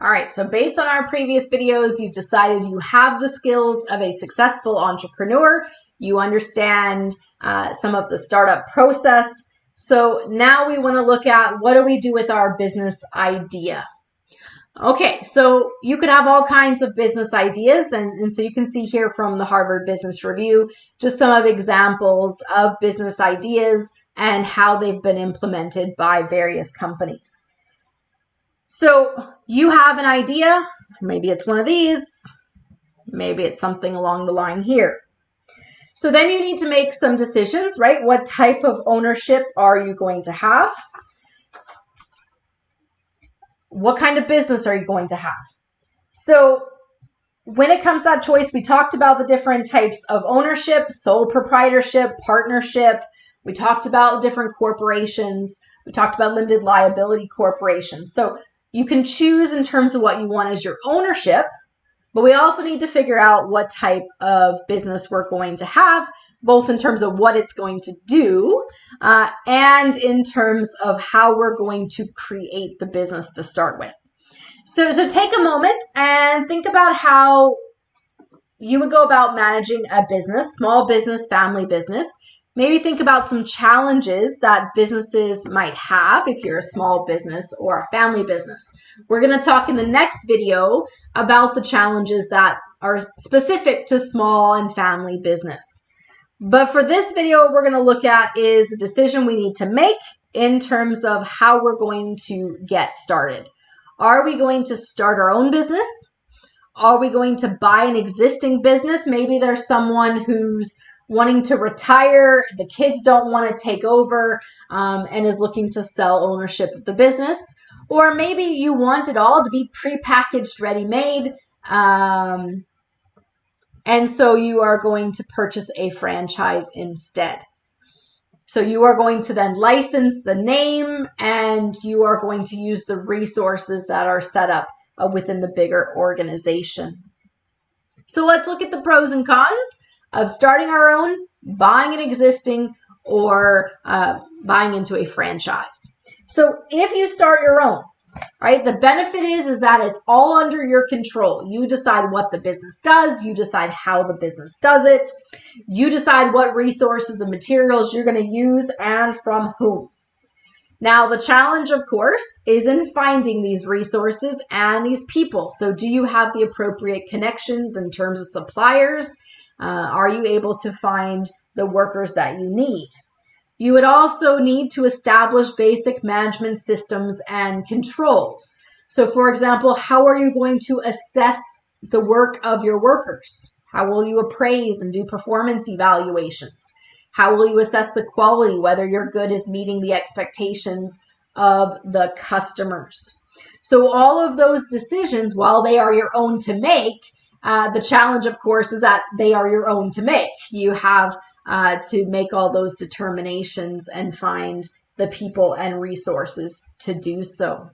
All right, so based on our previous videos, you've decided you have the skills of a successful entrepreneur. You understand some of the startup process. So now we want to look at what do we do with our business idea. Okay, so you could have all kinds of business ideas, and so you can see here from the Harvard Business Review just some of the examples of business ideas and how they've been implemented by various companies. So you have an idea, maybe it's one of these, maybe it's something along the line here. So then you need to make some decisions, right? What type of ownership are you going to have? What kind of business are you going to have? So when it comes to that choice, we talked about the different types of ownership, sole proprietorship, partnership. We talked about different corporations. We talked about limited liability corporations. So you can choose in terms of what you want as your ownership, but we also need to figure out what type of business we're going to have, both in terms of what it's going to do and in terms of how we're going to create the business to start with. So take a moment and think about how you would go about managing a business, small business, family business. Maybe think about some challenges that businesses might have if you're a small business or a family business. We're going to talk in the next video about the challenges that are specific to small and family business. But for this video, what we're going to look at is the decision we need to make in terms of how we're going to get started. Are we going to start our own business? Are we going to buy an existing business? Maybe there's someone who's wanting to retire, the kids don't want to take over, and is looking to sell ownership of the business. Or maybe you want it all to be prepackaged, ready-made, and so you are going to purchase a franchise instead. So you are going to then license the name, and you are going to use the resources that are set up within the bigger organization. So let's look at the pros and cons of starting our own, buying an existing, or buying into a franchise. So if you start your own, right, the benefit is that it's all under your control. You decide what the business does. You decide how the business does it. You decide what resources and materials you're going to use and from whom. Now, the challenge, of course, is in finding these resources and these people. So do you have the appropriate connections in terms of suppliers? Are you able to find the workers that you need? You would also need to establish basic management systems and controls. So, for example, how are you going to assess the work of your workers? How will you appraise and do performance evaluations? How will you assess the quality, whether your good is meeting the expectations of the customers? So all of those decisions, while they are your own to make, the challenge, of course, is that they are your own to make. You have to make all those determinations and find the people and resources to do so.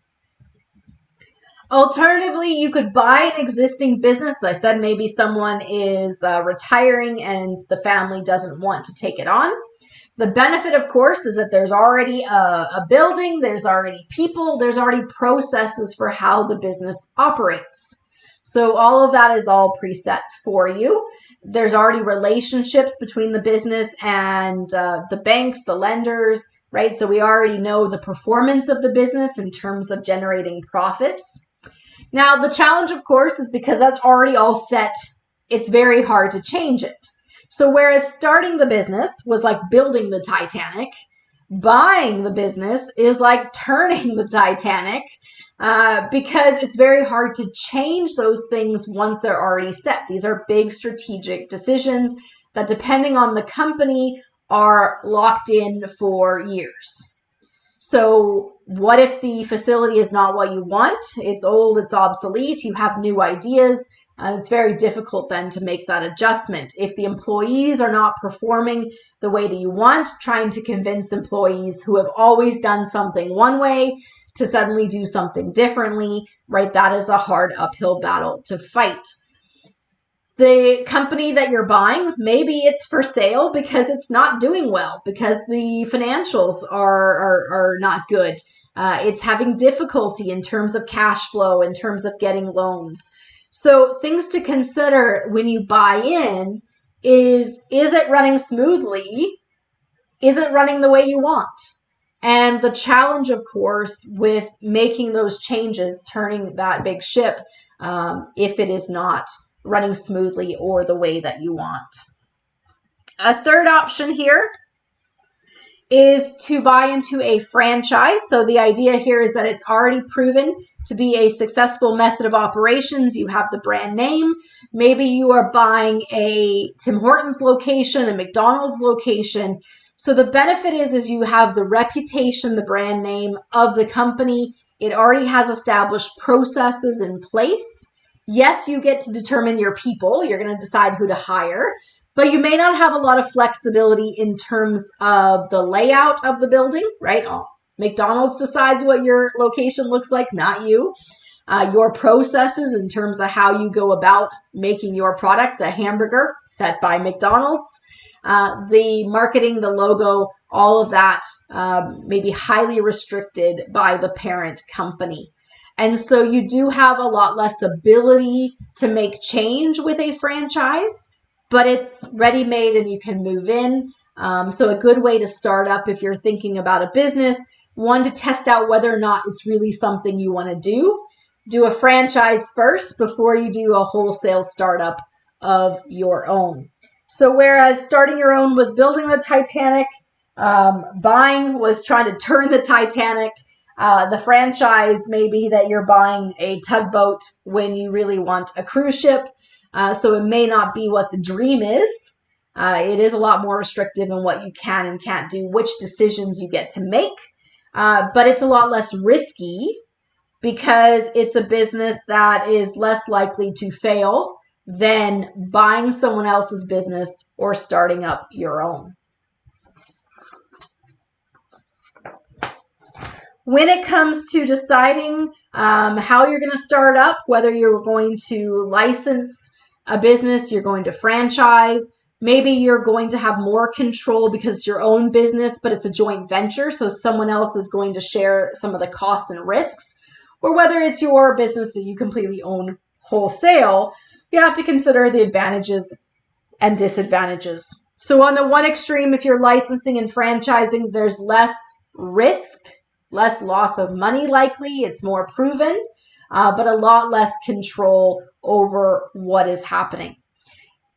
Alternatively, you could buy an existing business. As I said, maybe someone is retiring and the family doesn't want to take it on. The benefit, of course, is that there's already a building, there's already people, there's already processes for how the business operates. So all of that is all preset for you. There's already relationships between the business and the banks, the lenders, right? So we already know the performance of the business in terms of generating profits. Now, the challenge, of course, is because that's already all set, it's very hard to change it. So whereas starting the business was like building the Titanic, buying the business is like turning the Titanic because it's very hard to change those things once they're already set. These are big strategic decisions that, depending on the company, are locked in for years. So what if the facility is not what you want? It's old, it's obsolete, you have new ideas, and it's very difficult then to make that adjustment. If the employees are not performing the way that you want, trying to convince employees who have always done something one way to suddenly do something differently, right? That is a hard uphill battle to fight. The company that you're buying, maybe it's for sale because it's not doing well, because the financials are not good. It's having difficulty in terms of cash flow, in terms of getting loans. So things to consider when you buy in is it running smoothly? Is it running the way you want? And the challenge, of course, with making those changes, turning that big ship, if it is not running smoothly or the way that you want. A third option here is to buy into a franchise. So the idea here is that it's already proven to be a successful method of operations. You have the brand name. Maybe you are buying a Tim Hortons location, a McDonald's location. So the benefit is you have the reputation, the brand name of the company. It already has established processes in place. Yes, you get to determine your people. You're going to decide who to hire. But you may not have a lot of flexibility in terms of the layout of the building, right? McDonald's decides what your location looks like, not you. Your processes in terms of how you go about making your product, the hamburger, set by McDonald's. The marketing, the logo, all of that may be highly restricted by the parent company. And so you do have a lot less ability to make change with a franchise, but it's ready-made and you can move in. So a good way to start up if you're thinking about a business, one, to test out whether or not it's really something you want to do. Do a franchise first before you do a wholesale startup of your own. So whereas starting your own was building the Titanic, buying was trying to turn the Titanic, the franchise may be that you're buying a tugboat when you really want a cruise ship. So it may not be what the dream is. It is a lot more restrictive in what you can and can't do, which decisions you get to make. But it's a lot less risky because it's a business that is less likely to fail than buying someone else's business or starting up your own. When it comes to deciding how you're going to start up, whether you're going to license a business, you're going to franchise, maybe you're going to have more control because it's your own business, but it's a joint venture, so someone else is going to share some of the costs and risks, or whether it's your business that you completely own wholesale, you have to consider the advantages and disadvantages. So on the one extreme, if you're licensing and franchising, there's less risk, less loss of money likely, it's more proven, but a lot less control over what is happening.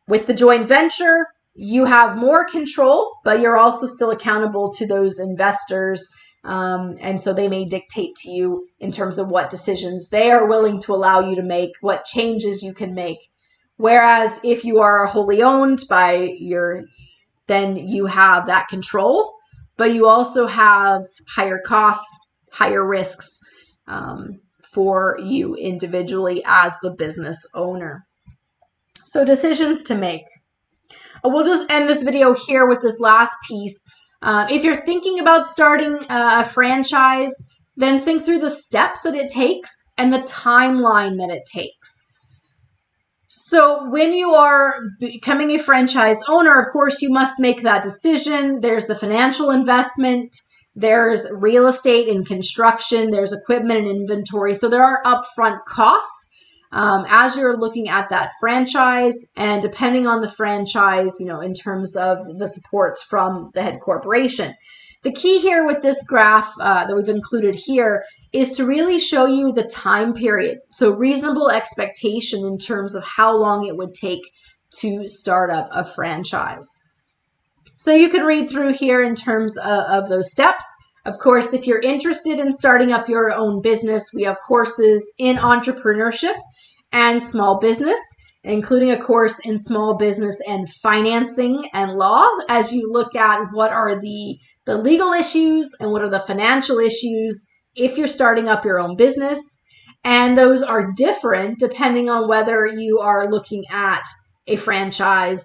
With the joint venture, you have more control, but you're also still accountable to those investors. And so they may dictate to you in terms of what decisions they are willing to allow you to make, what changes you can make. Whereas if you are wholly owned by then you have that control, but you also have higher costs, higher risks for you individually as the business owner. So decisions to make. We'll just end this video here with this last piece. If you're thinking about starting a franchise, then think through the steps that it takes and the timeline that it takes. So when you are becoming a franchise owner, of course, you must make that decision. There's the financial investment, there's real estate and construction, there's equipment and inventory. So there are upfront costs as you're looking at that franchise, and depending on the franchise, in terms of the supports from the head corporation. The key here with this graph that we've included here is to really show you the time period. So reasonable expectation in terms of how long it would take to start up a franchise. So you can read through here in terms of those steps. Of course, if you're interested in starting up your own business, we have courses in entrepreneurship and small business, including a course in small business and financing and law, as you look at what are the legal issues and what are the financial issues if you're starting up your own business. And those are different depending on whether you are looking at a franchise,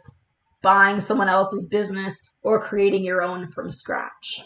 buying someone else's business, or creating your own from scratch.